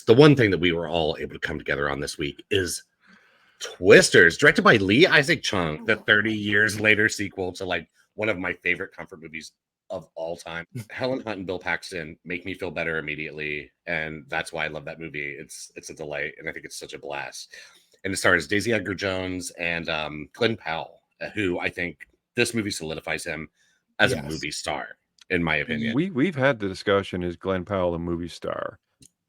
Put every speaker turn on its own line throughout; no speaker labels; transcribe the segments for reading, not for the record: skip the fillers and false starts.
the one thing that we were all able to come together on this week is Twisters, directed by Lee Isaac Chung, the 30 years later sequel to like one of my favorite comfort movies of all time. Helen Hunt and Bill Paxton make me feel better immediately, and that's why I love that movie. It's a delight, and I think it's such a blast. And it stars Daisy Edgar Jones and Glenn Powell, who I think this movie solidifies him as a movie star, in my opinion.
We've had the discussion, is Glenn Powell a movie star?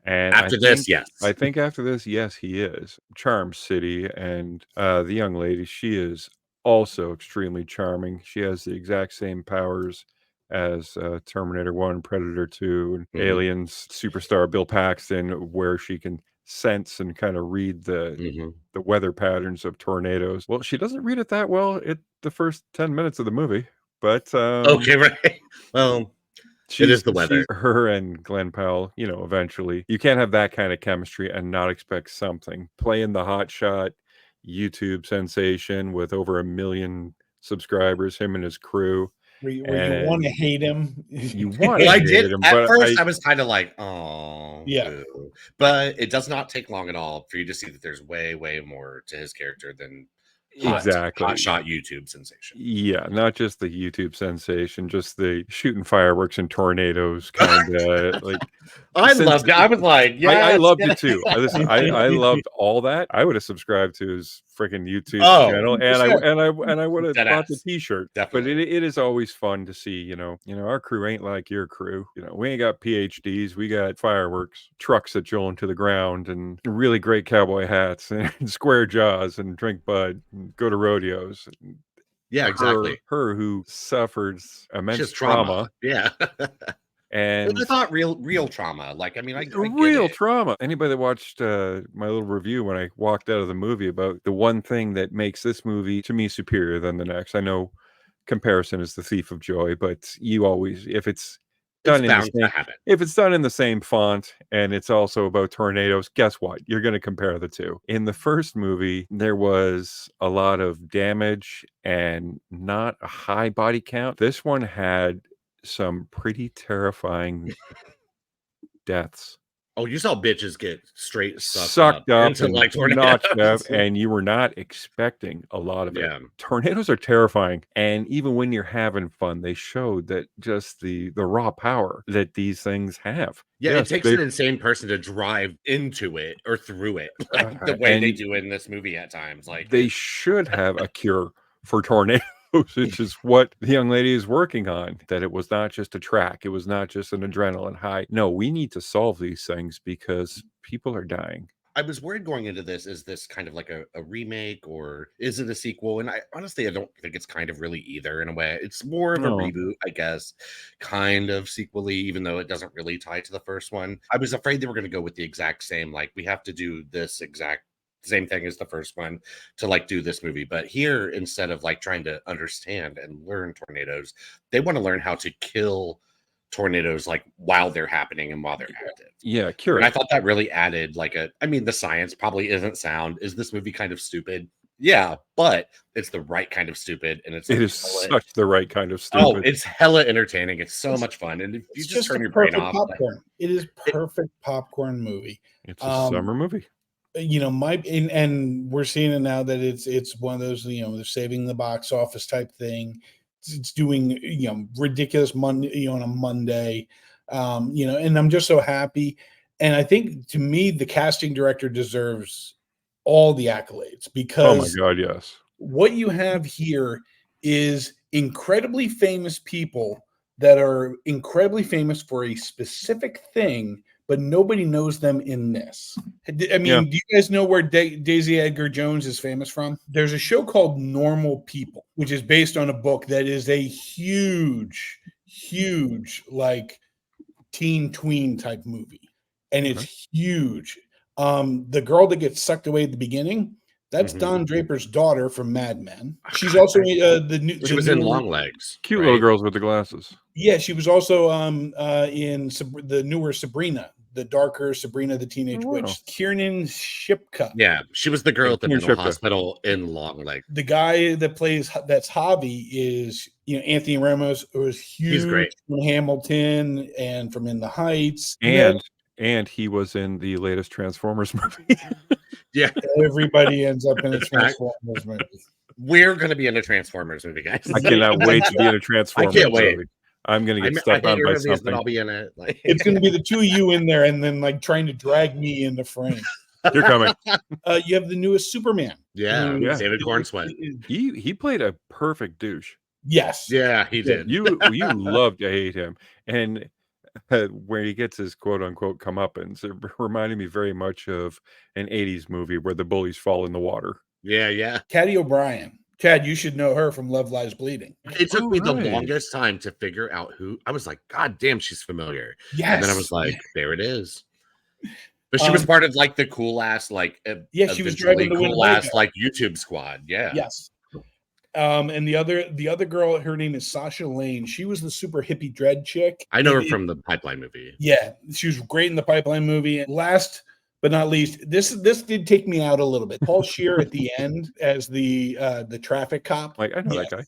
And
after this, yes.
I think after this, yes, he is. Charm City, and the young lady, she is also extremely charming. She has the exact same powers as Terminator 1, Predator 2, and Aliens superstar Bill Paxton, where she can sense and kind of read the weather patterns of tornadoes. Well, she doesn't read it that well at the first 10 minutes of the movie, but
okay, right. Well, it is the weather.
Her and Glenn Powell, eventually. You can't have that kind of chemistry and not expect something. Playing the hotshot YouTube sensation with over 1 million subscribers, him and his crew.
Where you want to hate him.
You want to hate him.
At first, I was kind of like, oh.
Yeah.
Boo. But it does not take long at all for you to see that there's way, way more to his character than hotshot YouTube sensation.
Yeah, not just the YouTube sensation, just the shooting fireworks and tornadoes kind of like.
I loved it. I was like, yeah,
I loved it too. Listen, I loved all that. I would have subscribed to his freaking YouTube channel, and I would have bought the T-shirt.
Definitely.
But it is always fun to see. Our crew ain't like your crew. We ain't got PhDs. We got fireworks, trucks that drill into the ground, and really great cowboy hats, and square jaws, and drink Bud, and go to rodeos.
Yeah, exactly.
Her who suffers immense trauma.
Yeah.
And
I thought real trauma. Like, I mean, I
real trauma. Anybody that watched my little review when I walked out of the movie about the one thing that makes this movie to me superior than the next. I know comparison is the thief of joy, but you always, if it's done if it's done in the same font and it's also about tornadoes, guess what? You're going to compare the two. In the first movie, there was a lot of damage and not a high body count. This one had some pretty terrifying deaths.
Oh, you saw bitches get straight
sucked up
into
and
like
notched up, and you were not expecting a lot of it. Tornadoes are terrifying, and even when you're having fun, they showed that just the raw power that these things have.
Yeah, yes, it takes an insane person to drive into it or through it, like the way they do in this movie at times. Like,
they should have a cure for tornadoes. Which is what the young lady is working on, that it was not just a track. It was not just an adrenaline high. No, we need to solve these things because people are dying.
I was worried going into this, is this kind of like a remake or is it a sequel? And I honestly don't think it's kind of really either in a way. It's more of a reboot, I guess, kind of sequel-y, even though it doesn't really tie to the first one. I was afraid they were going to go with the exact same, like, we have to do this exact same thing as the first one to like do this movie. But here, instead of like trying to understand and learn tornadoes, they want to learn how to kill tornadoes like while they're happening and while they're active.
Yeah, cure.
And I thought that really added like the science probably isn't sound. Is this movie kind of stupid? Yeah, but it's the right kind of stupid, and it
is such the right kind of stupid.
Oh, it's hella entertaining. It's so much fun, and if you just turn your brain off,
popcorn. It is perfect popcorn movie.
It's a summer movie.
And we're seeing it now that it's one of those, they're saving the box office type thing. It's doing, ridiculous Monday, on a Monday, and I'm just so happy. And I think to me, the casting director deserves all the accolades because
oh my God, yes.
What you have here is incredibly famous people that are incredibly famous for a specific thing, but nobody knows them in this. I mean, do you guys know where Daisy Edgar Jones is famous from? There's a show called Normal People, which is based on a book that is a huge, like teen tween type movie. And it's huge. The girl that gets sucked away at the beginning, that's Don Draper's daughter from Mad Men. She's also
she was in Long Legs.
Cute little girls with the glasses.
Yeah, she was also in the newer Sabrina, the darker Sabrina the Teenage Witch. Kiernan Shipka.
Yeah, she was the girl at the mental hospital in Long Legs.
The guy that plays that's Javi is Anthony Ramos, who was huge.
He's great
from Hamilton and from In the Heights.
And And he was in the latest Transformers movie.
Yeah,
Everybody ends up in a
It's back.
Transformers movie.
we're gonna be in a Transformers movie, guys.
I cannot wait to be in a Transformers
wait.
movie. I'm gonna get
I
stepped
hate
on by
movies, but
something.
I'll be in it. Like,
It's going to be the two of you in there, and then like trying to drag me in the frame.
You're coming.
You have the newest Superman.
yeah,
Yeah.
David Cornsweet.
He played a perfect douche.
Yes.
Yeah, he did.
You love to hate him, and where he gets his quote unquote comeuppance, it reminded me very much of an '80s movie where the bullies fall in the water.
Yeah.
Caddy O'Brien. Chad, you should know her from Love Lies Bleeding.
It took me the
right.
longest time to figure out who. I was like, God damn, she's familiar.
Yes.
And then I was like, there it is. But she was part of like the cool ass, like
she was driving the
cool ass like YouTube squad. Yeah.
Yes. And the other girl, her name is Sasha Lane. She was the super hippie dread chick.
I know her from the Pipeline movie.
Yeah, she was great in the Pipeline movie. And last but not least, this did take me out a little bit. Paul Scheer at the end as the traffic cop.
Like, I know that guy.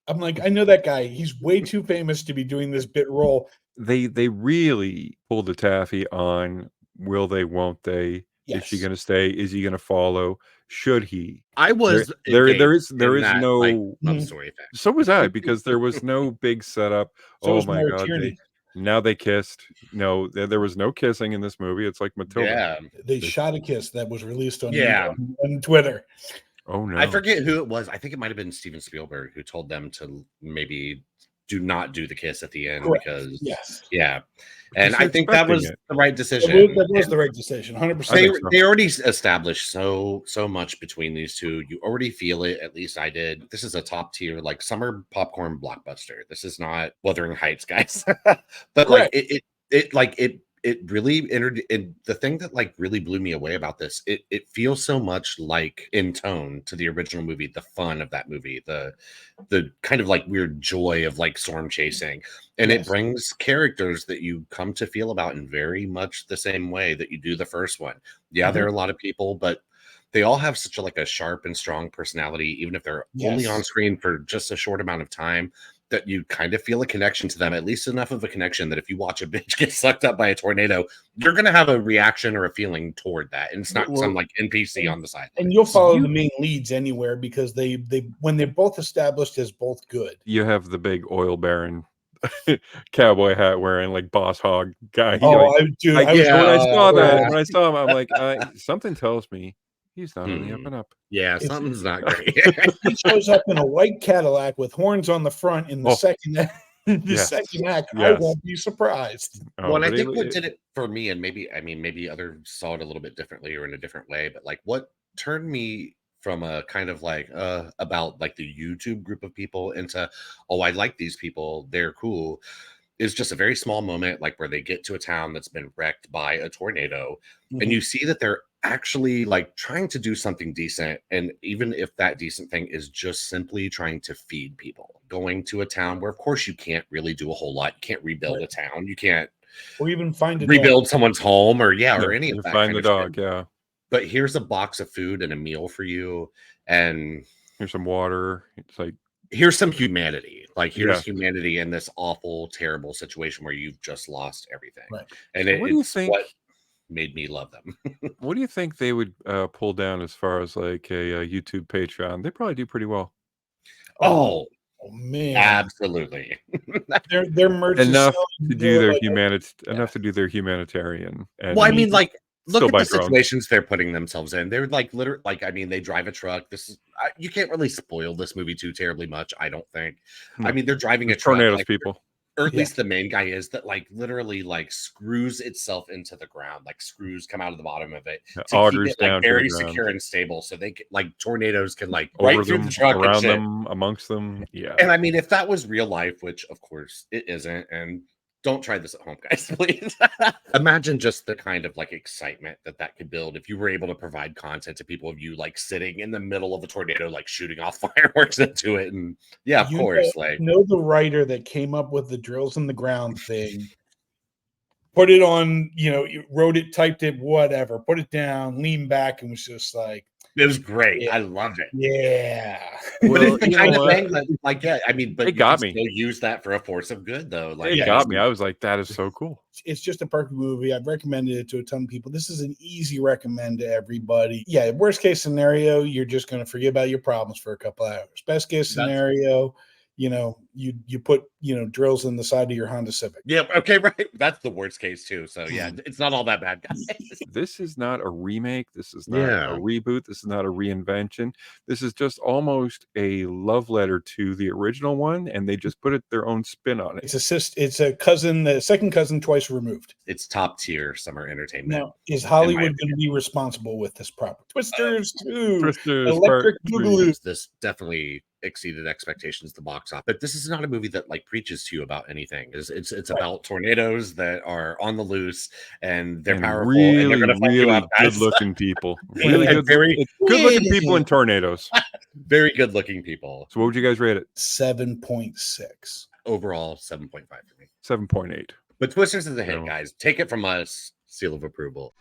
I'm like, I know that guy. He's way too famous to be doing this bit role.
They really pulled the taffy on will they, won't they?
Yes.
Is she going to stay? Is he going to follow? Should he?
I was
there is
that,
no
like, love story thing.
So was I, because there was no big setup.
So
oh
was
my
Maura
god!
Tierney.
Now they kissed. No, there was no kissing in this movie. It's like Matilda.
Yeah.
They shot a kiss that was released on on Twitter.
Oh no!
I forget who it was. I think it might have been Steven Spielberg who told them to maybe do not do the kiss at the end.
Correct.
Because
Yes.
yeah.
Because
And I think that was the right decision.
That was the right decision, 100%.
They already established so much between these two. You already feel it. At least I did. This is a top tier like summer popcorn blockbuster. This is not Wuthering Heights, guys. But like it really entered in. The thing that like really blew me away about this, it feels so much like in tone to the original movie, the fun of that movie, the kind of like weird joy of like storm chasing, and it brings characters that you come to feel about in very much the same way that you do the first one. Yeah, there are a lot of people, but they all have such a sharp and strong personality, even if they're only on screen for just a short amount of time, that you kind of feel a connection to them, at least enough of a connection that if you watch a bitch get sucked up by a tornado, you're going to have a reaction or a feeling toward that. And it's not some like NPC on the side.
And you'll follow the main leads anywhere because they when they're both established as both good.
You have the big oil baron cowboy hat wearing like boss hog guy.
Oh,
like,
I do.
when I saw him, I'm like, something tells me he's not on the up and up.
Yeah, something's not great.
He shows up in a white Cadillac with horns on the front in the second act. Second act, I won't be surprised.
Well, and I think what did it for me, and maybe others saw it a little bit differently or in a different way, but like what turned me from a kind of like about like the YouTube group of people into, oh, I like these people, they're cool, is just a very small moment, like where they get to a town that's been wrecked by a tornado, and you see that they're actually like trying to do something decent. And even if that decent thing is just simply trying to feed people, going to a town where of course you can't really do a whole lot. You can't rebuild a town. You can't
or even find a
rebuild someone's home or any of that.
Find the dog. Yeah.
But here's a box of food and a meal for you. And
here's some water. It's like,
here's some humanity. Like here's humanity in this awful, terrible situation where you've just lost everything. Right. And it's what made me love them.
What do you think they would pull down as far as like a YouTube Patreon? They probably do pretty well.
Oh
man,
absolutely.
Their merch
enough to do their enough to do their humanitarian. And
well, I mean, like look at the situations they're putting themselves in. They're like literally, like, I mean, they drive a truck. This is you can't really spoil this movie too terribly much, I don't think. No. I mean, they're driving a truck.
Tornadoes,
like,
people.
Or at least the main guy is that like literally like screws itself into the ground, like screws come out of the bottom of it to keep it like very secure and stable, so they can, like tornadoes can like right through the truck,
around them, amongst them. Yeah.
And I mean, if that was real life, which of course it isn't, and don't try this at home, guys, please. Imagine just the kind of like excitement that could build if you were able to provide content to people of you like sitting in the middle of a tornado, like shooting off fireworks into it. And yeah, of course, like
the writer that came up with the drills in the ground thing, put it on, wrote it, typed it, whatever, put it down, leaned back, and was just like,
It was great.
Yeah.
I loved it.
Yeah.
But
Well,
it's the
you know
kind of
what?
thing that, like, yeah, I mean, but
It
you can
got me.
still use that for a force of good, though. Like,
It
Yeah,
got me. I was like, that is so cool.
It's just a perfect movie. I've recommended it to a ton of people. This is an easy recommend to everybody. Yeah, worst case scenario, you're just going to forget about your problems for a couple hours. Best case scenario, you put drills in the side of your Honda Civic.
yeah, okay, right. That's the worst case too. So yeah, it's not all that bad, guys.
This is not a remake. This is not a
Yeah.
reboot. This is not a reinvention. This is just almost a love letter to the original one, and they just put their own spin on it.
It's a cousin, the second cousin twice removed.
It's top tier summer entertainment.
Now, is Hollywood going to be responsible with this property? Twisters 2,
Twisters
Electric
Part 3.
Boogaloo.
This definitely exceeded expectations, the box office. But this is not a movie that like preaches to you about anything. It's about tornadoes that are on the loose and they're powerful
really,
and they're going to fuck you
really
up, guys.
good-looking people.
And
Really good,
very
good-looking people in tornadoes.
very good looking people.
So, what would you guys rate it?
7.6.
Overall, 7.5 for me.
7.8.
But Twisters is a hit,
No.
guys. Take it from us. Seal of approval.